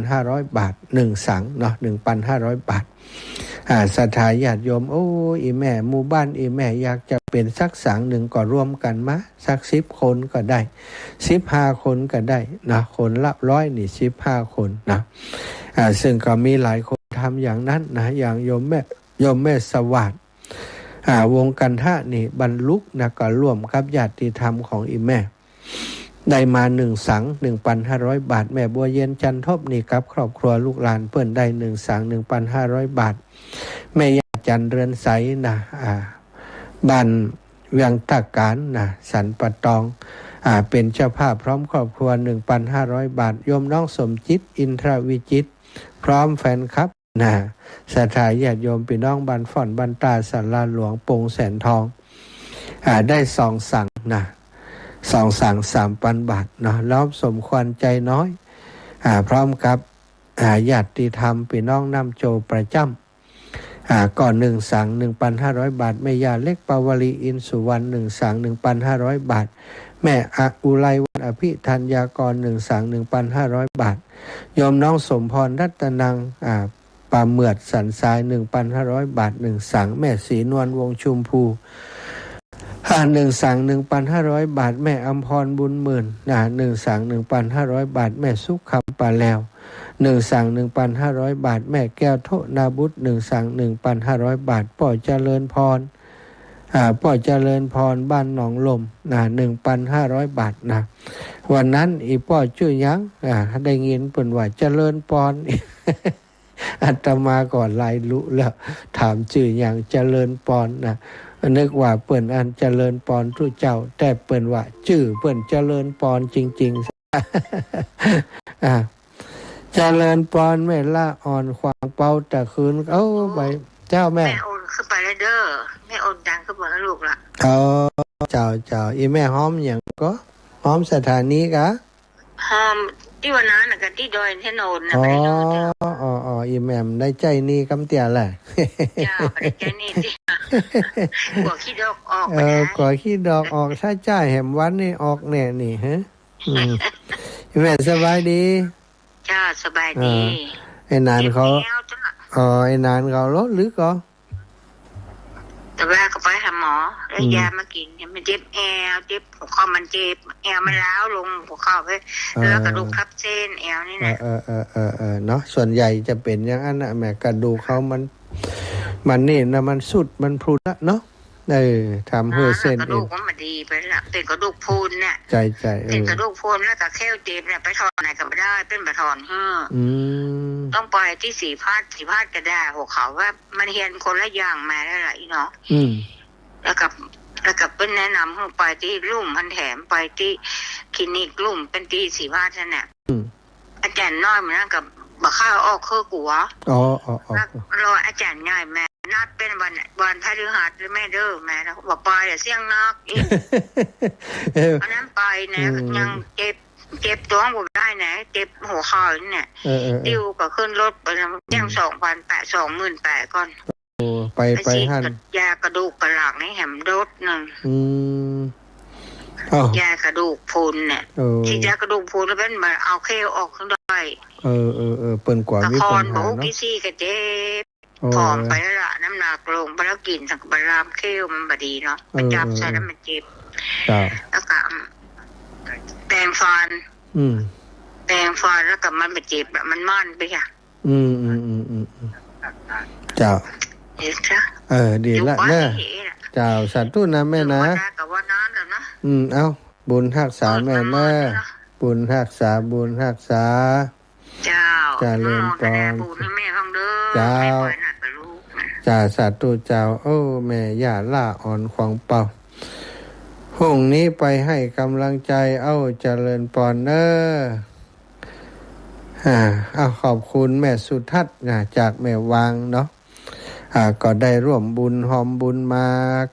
1,500 บาท1สังเนาะ 1,500 บาทศรัทธาญาติโยมโอ้อีแม่หมู่บ้านอีแม่อยากจะเป็นสักสังหนึ่งก็ร่วมกันมาสัก10 คนก็ได้15 คนก็ได้นะคนละ100นี่15 คนนะซึ่งก็มีหลายคนทำอย่างนั้นนะอย่างโยมแม่สวัสดิ์วงกันทะนี่บรรลุนะก็ร่วมกับญาติธรรมของอีแม่ได้มา1สัง 1,500 บาทแม่บัวเย็นจันทบนี่กับครอบครัวลูกหลานเพิ่นได้1สัง 1,500 บาทแม่ยาจันเรือนใสนะบ้านเวียงตะการนะสันปะตองเป็นเจ้าภาพพร้อมครอบครัว 1,500 บาทโยมน้องสมจิตอินทรวิจิตพร้อมแฟนคลับนะศรัทธาญาติโยมพี่น้องบ้านฝ่อนบ้านตาศาลาหลวงปงแสนทองได้2สังนะ2สัง 3,000 บาทเนาะล้อมสมควรใจน้อยพร้อมกับญาติธรรมพี่น้องนำโจประจำก่อน1สัง 1,500 บาทแม่ย่าเล็กปาวลีอินสุวรรณ1สัง 1,500 บาทแม่อุไรวันอภิธัญญากร1สัง 1,500 บาทโยมน้องสมพรรัตนังปาเมือดสันทราย 1,500 บาท1สังแม่ศรีนวลวงชุมพู1สัง 1,500 บาทแม่อำพรบุญหมื่น1สัง 1,500 บาทแม่สุขคำปาแล้ว1สัง 1,500 บาทแม่แก้วโทนาบุตร1สัง 1,500 บาทป่อเจริญพรป่อเจริญพรบ้านหนองลม1,500 บาทนะวันนั้นอีป่อชื่อยังได้ยินเปิ้นว่าเจริญพร อาตมาก่อนลายรู้แล้วถามชื่ออย่างเจริญพรนะนึกว่าเปิ้นอันเจริญพรทุเจ้าแต่เปิ้นว่าชื่อเปิ้นเจริญพรจริงๆเจริญพรแม่ละอ่อนขวางเป่าแต่คืนไปเจ้าแม่โอนขึ้นไปแล้วเด้อแม่ โอนตังก็บอกให้ลูกละอ๋อเจ้าเจ้าอีแม่หอมอย่างก็หอมสถานีกะหอมที่วันนั้นน่ะก็ที่ดอยเทนโนนนะอ๋อไปโน่นอ๋ออีแม่มได้ใจนี่กำเตียแหละเจ้าไปแค่นี้ที่กลัวขี้ดอกออกไปก่อขี้ดอกออกถ้าจ่ายแหมวันนี่ออกแน่นี่ฮะอีแม่สบายดีเจ้าสบายดีไอ้นานเขาไอ้นานเขาลดหรือก็แต่ว่าก็ไปหาหมอแล้วยามากินมันเจ็บแอวเจ็บหัวเข่ามันเจ็บแอวมันร้าวลงหัวเข่าไปแล้วกระดูกทับเส้นแอวนี่นะเนาะส่วนใหญ่จะเป็นอย่างนั้นนะแม่กระดูกเขามันนี่นะมันสุดมันพรุนละเนาะทำให้เส้นกระดูกมันดีไปละเป็นกระดูกพูนเนี่ยใจเป็นกระดูกพูนแล้วก็แค่เจ็บเนี่ยไปถอนไหนก็ไม่ได้เป็นไปถอนต้องไปที่สีพาดก็ได้หัวเขาว่ามันเฮียนคนละอย่างมาแล้วล่ะอีเนาะแล้วกับเป็นแนะนำให้ไปที่ลุ่มพันแถมไปที่คลินิกลุ่มเป็นที่สีพาดนั่นแหละอาจารย์น้อยเหมือนกันกับบักข้าวออกคือกัวรออาจารย์ใหญ่แม่นัดเป็นวันพฤหัสหรือแม่เด้อแม่นะบอกไปเสี่ยงนักอีกอันนั้นไปนะยังเจ็บตัวผมได้นะเจ็บหัวเข่าเนี่ยดิวก็ขึ้นรถไปยัง28,000ก่อนไปหันยากระดูกกระหลังนี่แหมรถนึงยากระดูกพูนเนี่ยที่ยากระดูกพูนแล้วเป็นมาเอาเคลออกข้างได้เปิ่นกว่าวิปัสสนาเนาะพี่ซี่ก็เจ็บผอมไปแล้วล่ะน้ำหนักลงไปแล้วกินสักบารามเคลมันบดีเนาะมันจับใส่แล้วมันเจ็บแล้วก็แปรงฟันแล้วก็มันเจ็บแบบมันมั่นไปค่ะเจ้าดีละเน่เจ้าสัตว์ตู้นะแม่นะกับว่านานแล้วนะเอาบุญรักษาแม่บุญรักษาเจ้าเล่นปอนบุญให้แม่ฟังเด้อเจ้าสัตว์ตู้เจ้าโอ้แม่ย่าล่าอ่อนขวางเป่าพรุ่งนี้ไปให้กำลังใจเจริญปอนเนอขอบคุณแม่สุทัศน์จากแม่วางเนาะก็ได้ร่วมบุญหอมบุญมา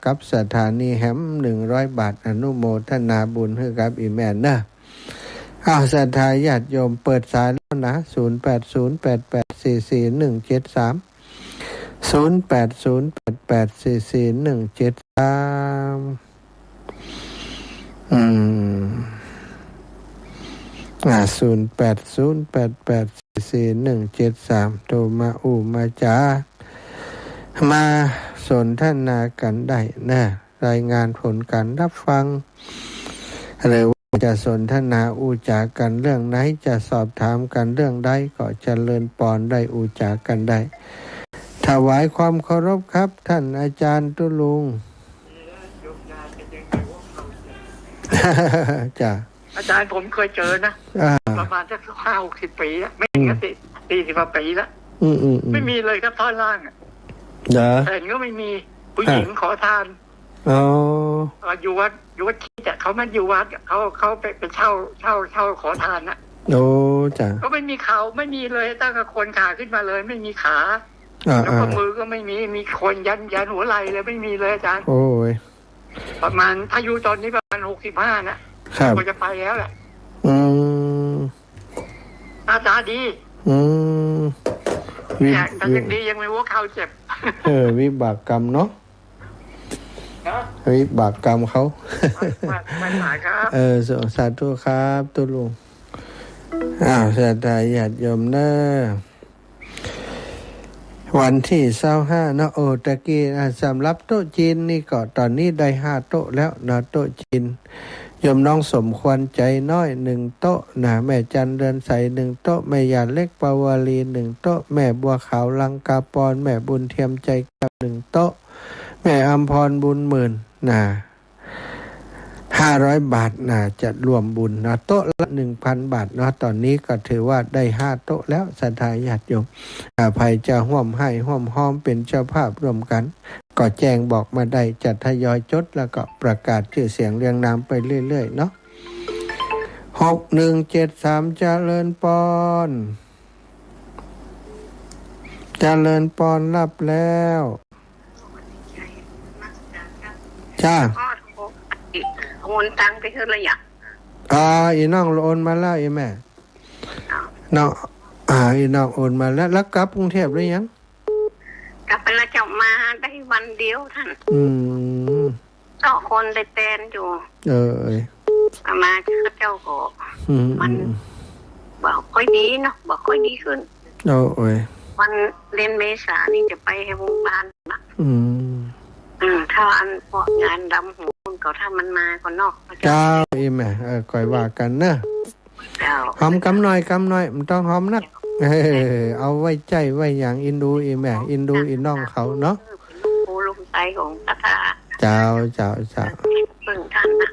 กับสถานีแฮม100 บาทอนุโมทนาบุญให้กับอีแม่เนอะศรัทธาญาติโยมเปิดสายแล้วนะ0808844173 08088441730808844173โทรมามาจ้ามาสนทนากันได้นะรายงานผลการรับฟังหรือจะสนทนาจากันเรื่องไหนจะสอบถามกันเรื่องใดก็เจริญปอนได้จากันได้ถวายความเคารพครับท่านอาจารย์ตุลุงจ้ะอาจารย์ผมเคยเจอนะประมาณสัก50-60 ปีแล้วไม่งั้น40 กว่าปีแล้วไม่มีเลยครับท่อนล่างแต่ก็ไม่มีผู้หญิงขอทานอยู่วัดคิดแต่เขาไม่อยู่วัดเขาไปเช่าขอทานนะจ้ะก็ไม่มีเขาไม่มีเลยตั้งแต่คนขาขึ้นมาเลยไม่มีขาแล้วก็มือก็ไม่มีคนยันหัวไหล่เลยไม่มีเลยอาจารย์โอ้ยประมาณถ้าอยู่ตอนนี้ประมาณ65นะครับก็จะไปแล้วแหละหน้าตาดีแต่ยังดียังไม่ว่าเขาเจ็บวิบากกรรมเนาะวิบากกรรมเขาไม่หมายครับสาธุครับตุลุงศรัทธาญาติโยมเนอะวันที่25นะตะกี้สำหรับโต๊ะจีนนี่ก็ตอนนี้ได้5 โต๊ะแล้วนะโต๊ะจีนโยมน้องสมควรใจน้อย1 โต๊ะนะแม่จันเดินใส1 โต๊ะแม่ยาเล็กปาวลี1 โต๊ะแม่บัวขาวลังกาปอนแม่บุญเทียมใจกับ1 โต๊ะแม่อำพรบุญหมื่นนะ500 บาทนะจะรวมบุญนะโต๊ะละ 1,000 บาทเนาะตอนนี้ก็ถือว่าได้5 โต๊ะแล้วศรัทธาญาติโยมภัยจะร่วมให้ร่วมห้อมเป็นเจ้าภาพร่วมกันก็แจ้งบอกมาได้จะทยอยจดแล้วก็ประกาศชื่อเสียงเรียงนามไปเรื่อยๆเนาะ6173เจริญปอนรับแล้ว จ้าโอนตังไปเท่าไหร่อีน้องโอนมาแล้วอีแม่น้องอีน้องโอนมาแล้วกลับกรุงเทพหรือยังกลับไปแล้วจะมาได้วันเดียวท่านต่อคนได้แตนอยู่มาเจ้าก็มันบอกค่อยดีเนาะบอกค่อยดีขึ้นวันเรียนเมษานี่จะไปให้วงบ้านนะถ้าอันพวกงานดำหูก็ถ้ามันมาก็นอกเจ้าอีแม่ก่อยว่ากันเนอะหอมกำหน่อยมันต้องหอมนักเอาไว้ใจไว้อย่างอินดูอีแม่อินดูอีน้องเขาเนาะปูลมใจของตาตาเจ้าเพิ่งท่านนะ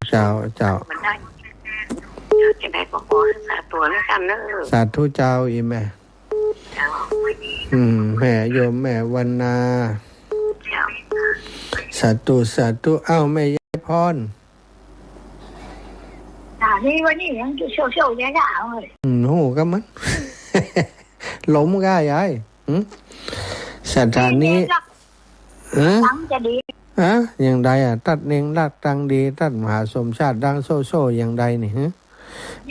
เจ้าจะได้ก็ขอสาตัวแล้วกันเนอะสาธุเจ้าอีแม่แม่โยมแม่วันนาสาธุเอ้าแม่ยายพรนี่วันนี้ยังจะโชว์ยาวเลยโหก็มันหลมง่ายายสถานนี้ตั้งจะดีอย่างใดตัดเนงรักตังดีตัดมหาสมชาติดังโซ่อย่างใดนี่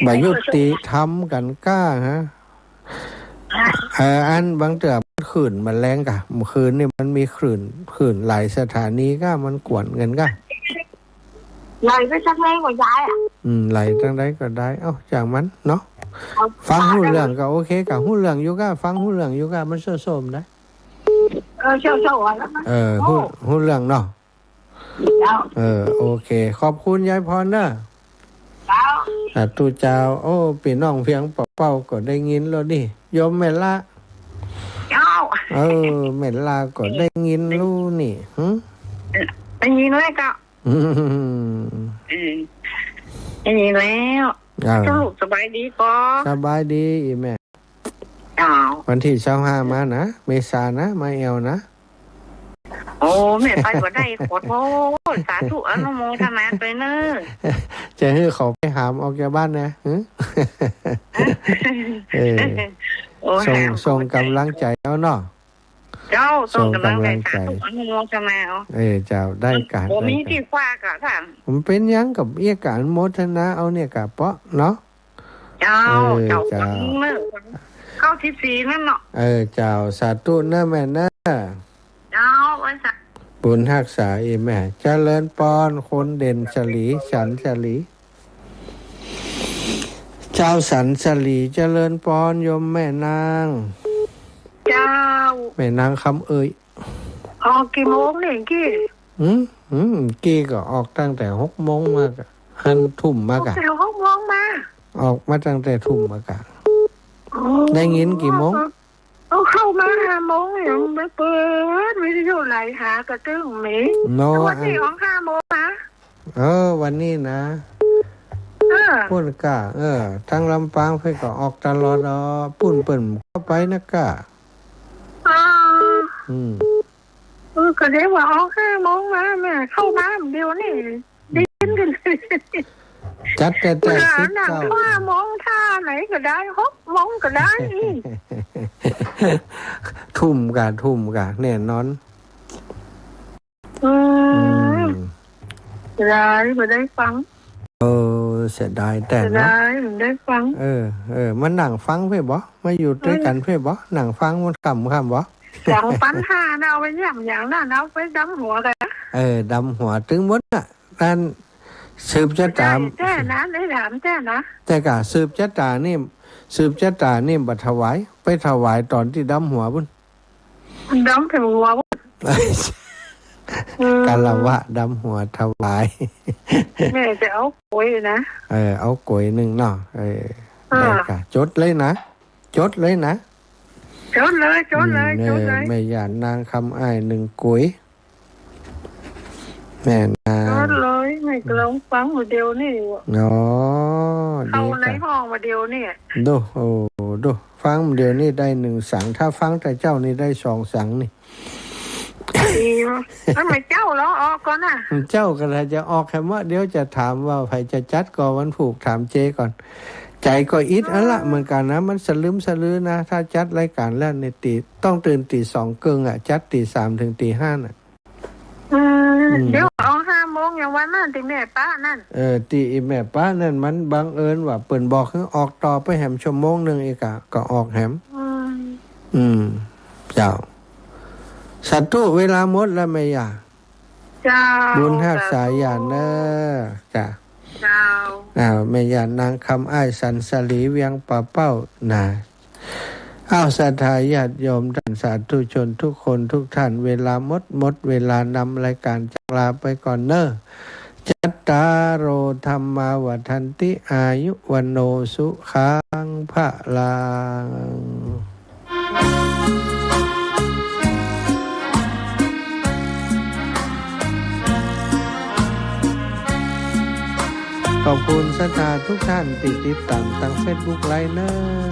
บายุติทำกันกล้าฮะอันบางเตือบขื่นมันแรงกะเมื่อคืนนี่มันมีขื่นหลายสถานีก็มันกวนเงินก็ไหลไปสักแรงกว่าย้ายไหลตั้งใดก็ได้จากมันเนาะฟังหูเรื่องก็โอเคกับหูเรื่องอยู่ก็ฟังหูเรื่องอยู่ก็มันโซ่ๆนะโซ่หูเรื่องเนาะโอเคขอบคุณยายพรเนอะตุเจ้าพี่น้องเพียงเป่าก็ได้ยินแล้วดิโยมแม่ละแม่ละก็ได้ยินรู้นี่ได้ยินแล้วก็ได้ยินแล้วสรุปสบายดีก็สบายดีอีแม่วันที่25มานะเมษานะมาเอวนะโอ้แม่ไปก็ได้ขอโทษสาธุอนุโมทนาไปเนอะจะให้เขาไปหามออกจากบ้านนะส่งกำลังใจเอาเนาะเจ้าส่งกำลังใจสาธุอนุโมทนาเจ้าได้การผมมีที่ฟ้ากะท่านผมเป็นยังกับเอียการโมทนาเอาเนี่ยกะเปาะเนาะเจ้าเนอะเข้า14นั่นเนาะเจ้าสาธุเนอะแม่เนอะเจ้าไว้สักบุญรักษาแม่เจริญปอนคนเด่นฉลีฉันฉลีเจ้าสันฉลีเจริญปอนโยมแม่นางเจ้าแม่นางคำเอ่ยออกกี่โมงเนี่ยกี้ก็ออกตั้งแต่6 โมงมากหันทุ่มมากะ6 โมงมาออกมาตั้งแต่ทุ่มมากะได้ยินกี่โมงเข้ามา5 โมงยังไม่เปิดวิทยุไหลหากระตึ้งหมีวันนี้ของ5 โมงนะวันนี้นะพูดกะทางลำปางเพื่อก็ออกตลอดปุ่นเปิ่นเข้าไปนะกะก็เดี๋ยวว่าออก5 โมงมาแม่เข้ามาเดียวนี่ได้ยินกันเลยจัดแต่หนัง5 โมงท่าไหนก็ได้6 โมงก็ได้ทุ่มกะแน่นอนได้ไม่ได้ฟังเสียดายแต่เนาะได้ฟังมันหนังฟังเพื่อบ่มาอยู่ด้วยกันเพื่อบ่หนังฟังมันคำบ่อย่างปัญหาเอาไปอย่างนั้นเอาไปดำหัวกันดำหัวถึงหมดน่ะการสืบชะตาแจ้นะได้ถามแจ้นะแต่กะสืบชะตานี่บัดถวายไปถวายตอนที่ดำหัวบุญดำถึงหัวกาละวะดำหัวถวายแม่จะเอาโกยนะเอาโกย1เนาะได้กะจดเลยนะจดเลยแม่ย่านางคำอ้าย1โกยแม่นาจดเลยไม่กลงฟังมาเดียวนี่เข้าในห้องมาเดียวนี่ดูฟังเดียวนี่ได้1 สังถ้าฟังแต่เจ้านี่ได้2 สังนี่ทำไมเจ้าแล้วออกก่อนน่ะเจ้าก็จะออกแค่ว่าเดี๋ยวจะถามว่าใครจะจัดก่อนวันผูกถามเจก่อนใจก็อิดละเหมือนกันนะมันสลืมสลือนะถ้าจัดรายการแล้วในต้องตื่นตี 2 กึ่งจัดตี 3 ถึงตี 5น่ะ เดี๋ยวเอา5 โมงอย่างวันนั้นที่แม่ป้านั่นตีแม่ป้านั่นมันบังเอิญว่าเปิ่นบอกให้ออกต่อไปแหมชั่วโมงนึงอีกอะก็ออกแหมเจ้าสัตว์ตู้เวลาหมดแล้วไม่อยากเจ้าบุญฮักษาญาณเนอจ้ะเจ้าแม่ญาณนางคำอ้ายสันสลีเวียงป่าเป้านะศรัทธาญาติโยมท่านสาธุชนทุกคนทุกท่านเวลาหมดเวลานำรายการจากลาไปก่อนเนอจัตตารโอธรรมาวัฏันติอายุวันโนสุขังภะลังขอบคุณศรัทธาทุกท่านติดตามทาง Facebook ไลน์เนอร์